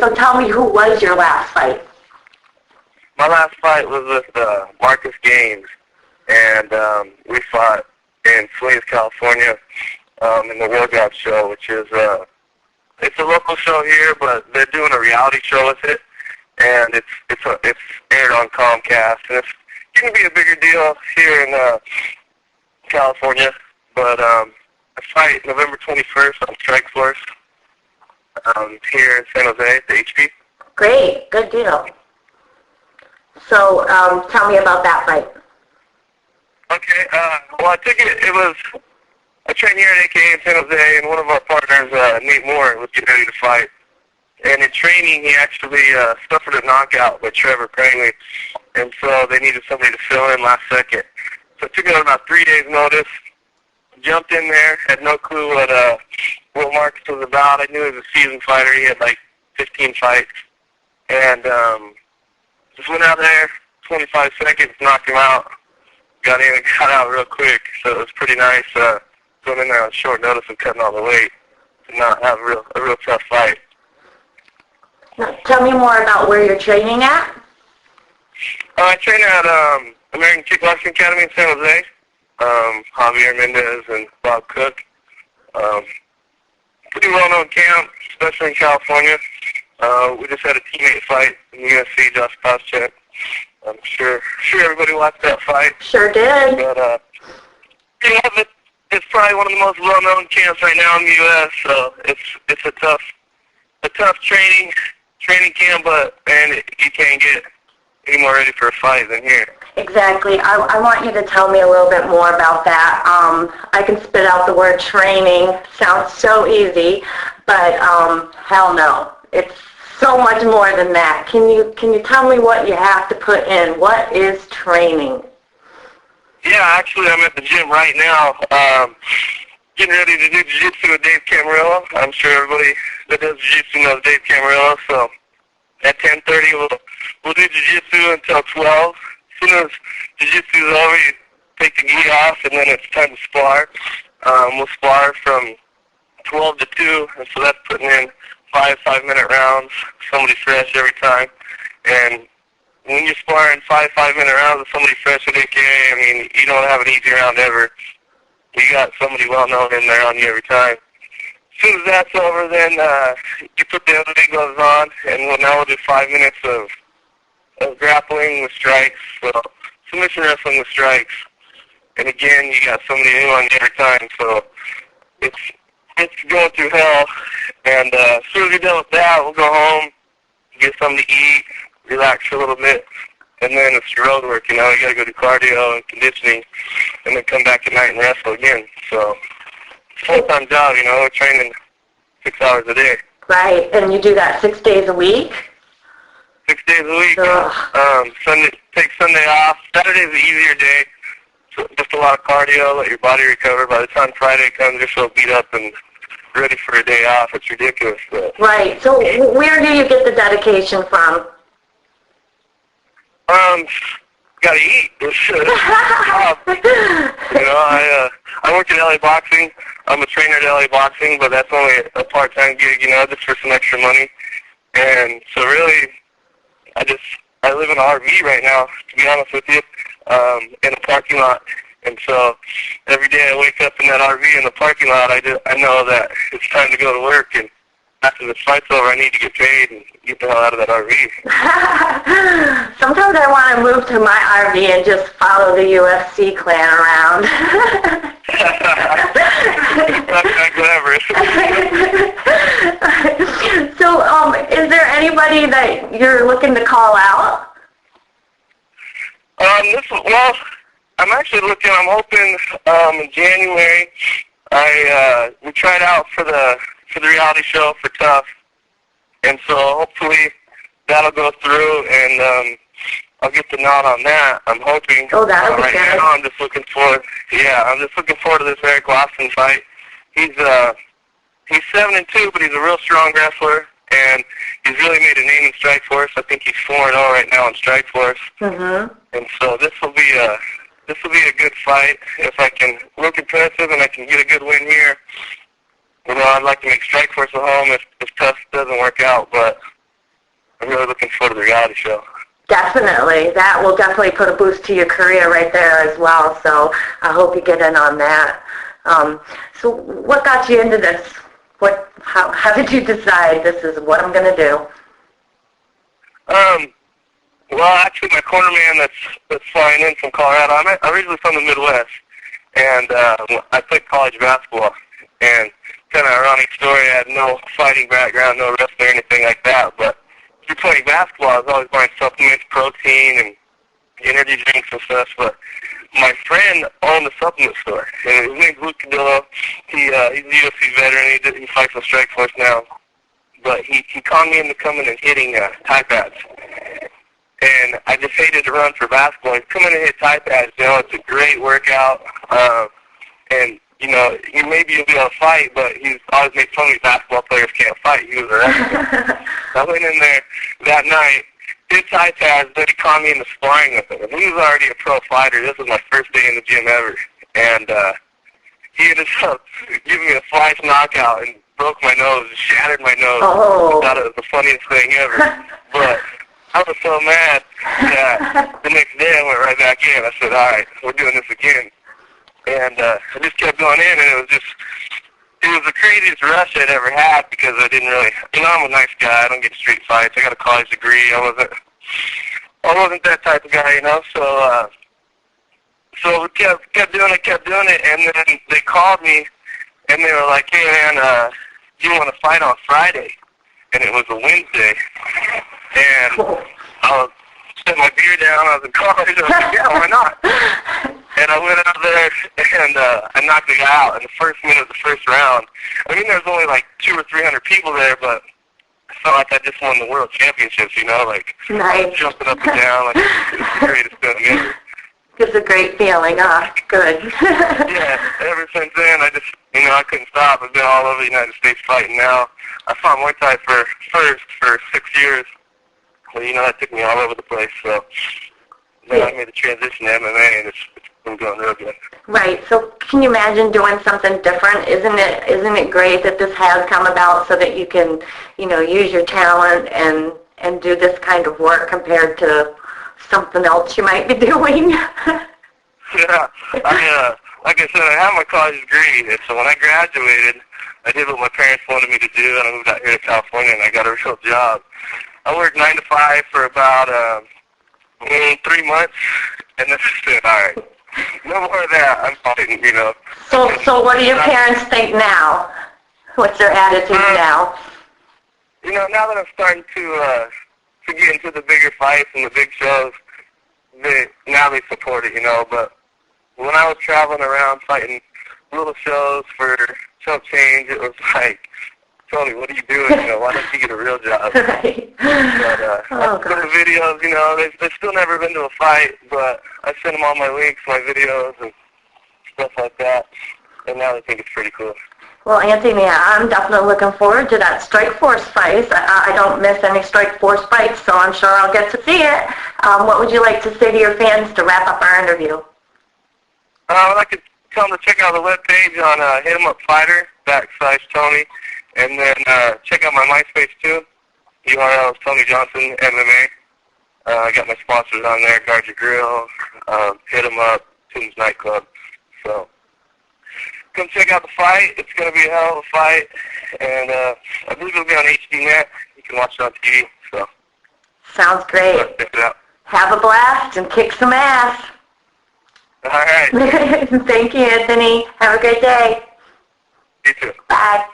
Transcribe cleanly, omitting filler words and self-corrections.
so tell me, who was your last fight? My last fight was with Marcus Gaines, and we fought in Salinas, California, in the War God show, which is it's a local show here, but they're doing a reality show with it, and it's aired on Comcast, and it's going to be a bigger deal here in California. But I fight November 21st on Strikeforce here in San Jose at the HP. Great, good deal. So tell me about that fight. Okay, well, I took it, I trained here at AKA in San Jose, and one of our partners, Nate Moore, was getting ready to fight. And in training, he actually suffered a knockout by Trevor Prangley, and so they needed somebody to fill in last second. So I took it on about 3 days' notice, jumped in there, had no clue what Marcus was about. I knew he was a seasoned fighter. He had like 15 fights. And just went out there, 25 seconds, knocked him out. Got in and got out real quick, so it was pretty nice going in there on short notice and cutting all the weight to not have a real tough fight. Now, tell me more about where you're training at. I train at American Kickboxing Academy in San Jose. Javier Mendez and Bob Cook. Pretty well-known camp, especially in California. We just had a teammate fight in the UFC, Josh Koscheck. I'm sure everybody watched that fight. Sure did. But it's probably one of the most well-known camps right now in the U.S. So it's a tough training camp, but man, you can't get any more ready for a fight than here. Exactly. I want you to tell me a little bit more about that. I can spit out the word training. Sounds so easy, but hell no. It's so much more than that. Can you tell me what you have to put in? What is training? Yeah, actually, I'm at the gym right now, getting ready to do jiu-jitsu with Dave Camarillo. I'm sure everybody that does jiu-jitsu knows Dave Camarillo. So at 10:30, we'll do jiu-jitsu until 12. As soon as jiu-jitsu is over, you take the gi off, and then it's time to spar. We'll spar from 12 to 2, and so that's putting in 5-minute rounds, somebody fresh every time. And when you're sparring 5-minute rounds with somebody fresh at AKA, I mean, you don't have an easy round ever. You got somebody well-known in there on you every time. As soon as that's over, then you put the MMA gloves on, and now we'll do 5 minutes of grappling with strikes, so submission wrestling with strikes. And again, you got somebody new on you every time, so it's going through hell. And as soon as we're done with that, we'll go home, get something to eat, relax for a little bit, and then it's your road work, you know. You got to go do cardio and conditioning, and then come back at night and wrestle again. So it's a full-time job, you know. We're training 6 hours a day. Right, and you do that 6 days a week? 6 days a week. Take Sunday off. Saturday's the easier day. So just a lot of cardio, let your body recover. By the time Friday comes, you're so beat up and ready for a day off. It's ridiculous. But right. So where do you get the dedication from? Gotta eat. You know, I work at LA Boxing. I'm a trainer at LA Boxing, but that's only a part-time gig, you know, just for some extra money. And so really, I live in an RV right now, to be honest with you, in a parking lot. And so every day I wake up in that RV in the parking lot, I know that it's time to go to work, and after the fight's over, I need to get paid and get the hell out of that RV. Sometimes I want to move to my RV and just follow the UFC clan around. Not that clever. So, is there anybody that you're looking to call out? I'm actually looking. I'm hoping in January. We tried out for the reality show for Tough, and so hopefully that'll go through, and I'll get the nod on that. I'm hoping. Oh, that'll be right good. now, I'm just looking forward. Yeah, I'm just looking forward to this Eric Lawson fight. He's 7-2, but he's a real strong wrestler, and he's really made a name in Strikeforce. I think he's 4-0 right now in Strikeforce. Mm-hmm. And so this will be a good fight if I can look impressive and I can get a good win here. You know, I'd like to make Strikeforce at home if Tough doesn't work out, but I'm really looking forward to the reality show. Definitely. That will definitely put a boost to your career right there as well. So I hope you get in on that. So what got you into this? How did you decide this is what I'm going to do? Well, actually, my cornerman that's flying in from Colorado, I'm originally from the Midwest, and I played college basketball. And kind of ironic story, I had no fighting background, no wrestling or anything like that, but through playing basketball, I was always buying supplements, protein, and energy drinks and stuff, but my friend owned a supplement store, and his name's Luke Cadillo. He's a UFC veteran. He fights on Strikeforce now, but he conned me into coming and hitting Thai pads. And I just hated to run for basketball. He'd come in and hit Thai pads. You know, it's a great workout, and you know, maybe you'll be able to fight, but he's always made fun of me basketball players can't fight. He was a wrestler. I went in there that night, did Thai pads, then he called me into sparring with him. And he was already a pro fighter. This was my first day in the gym ever. And he ended up giving me a flash knockout and broke my nose, shattered my nose. Oh. I thought it was the funniest thing ever. But I was so mad that the next day I went right back in. I said, all right, we're doing this again. And I just kept going in, and it was the craziest rush I'd ever had because I didn't really, you know, I'm a nice guy. I don't get street fights. I got a college degree. I wasn't that type of guy, you know. So we kept doing it, and then they called me, and they were like, hey, man, do you want to fight on Friday? And it was a Wednesday, and I was set my beer down. I was in college. I was like, yeah, why not? And I went out there, and I knocked the guy out in the first minute of the first round. I mean, there was only like 200 or 300 people there, but I felt like I just won the world championships, you know, like I was jumping up and down, like it was the greatest thing ever. It's a great feeling. Good. Yeah, ever since then, I just, you know, I couldn't stop. I've been all over the United States fighting now. I fought Muay Thai for 6 years. Well, you know, that took me all over the place, so then I made the transition to MMA, and it's been going real good. Right. So can you imagine doing something different? Isn't it great that this has come about so that you can, you know, use your talent and do this kind of work compared to something else you might be doing? Yeah. Like I said, I have my college degree, and so when I graduated, I did what my parents wanted me to do, and I moved out here to California, and I got a real job. I worked 9 to 5 for about 3 months, and then I said, all right, no more of that. I'm fighting, you know. So what do your parents think now? What's their attitude now? You know, now that I'm starting to get into the bigger fights and the big shows, now they support it, you know. But when I was traveling around fighting little shows for chump change, it was like, Tony, what are you doing? You know, why don't you get a real job? Right. But I put the videos, you know, they've still never been to a fight, but I send them all my links, my videos, and stuff like that, and now they think it's pretty cool. Well, Anthony, I'm definitely looking forward to that Strikeforce fight. I don't miss any Strikeforce fights, so I'm sure I'll get to see it. What would you like to say to your fans to wrap up our interview? I'd like to tell them to check out the webpage on Hit 'em Up Fighter /Tony, and then check out my MySpace too. URL is Tony Johnson MMA. I got my sponsors on there: Guard Your Grill, Hit 'em Up, Tunes Nightclub. So come check out the fight. It's going to be a hell of a fight, and I believe it'll be on HDNet. You can watch it on TV. So sounds great. Check it out. Have a blast and kick some ass. All right. Thank you, Anthony. Have a great day. You too. Bye.